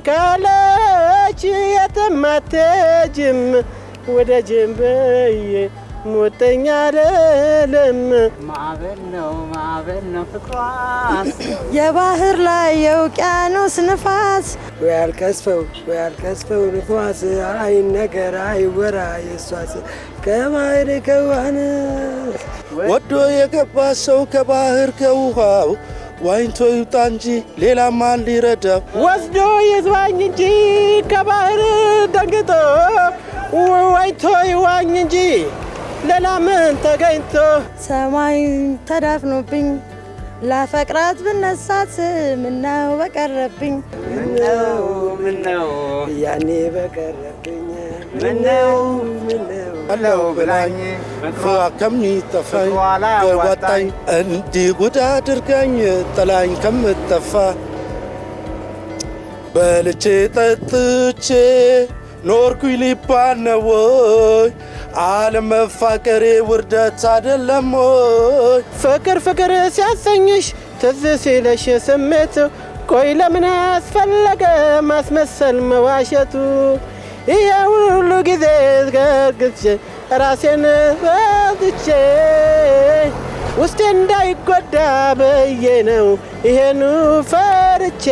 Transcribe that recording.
ካለች የትም አትሄጂም ወደ ጀንበዬ ሞተኛ አይደለም ማዕበል ነው ፍቅሯስ የባህር ላይ የውቅያኖስ ንፋስ ወያልከስፈው ንፋስ አይነገር አይወራ የሷስ ከባህር ከዋንስ ወዶ የገባ ሰው ከባህር ከውሃው ዋኝቶ ይውጣ እንጂ ሌላ ማን ሊረዳው ወስዶ ይዝዋኝ እንጂ ከባህር ደንግጦ ዋኝቶ ይዋኝ እንጂ ሌላ ምን ተገኝቶ ሰማይ ተዳፍኖብኝ ላፈቅራት ብነሳት ምነው በቀረብኝ ምነው ያኔ በቀረብኝ ምነው አለው ብላኝ ከሚጠፋኝ ከወጣኝ እንዲህ ጉድ አድርጋኝ ጥላኝ ከምትጠፋ በልቼ ጠጥቼ ኖርኩኝ ሊባል ነው ወይ አለመፋቀሬ ውርደት አይደለም ወይ ፍቅር ሲያሰኝሽ ትዝ ሲለሽ ስሜቱ ቆይ ለምን አስፈለገ ማስመሰል መዋሸቱ ይሄ ሁሉ ጊዜ ገርግቼ ራሴን በዝቼ ውስጤ እንዳይጎዳ ብዬ ነው ይሄኑ ፈርቼ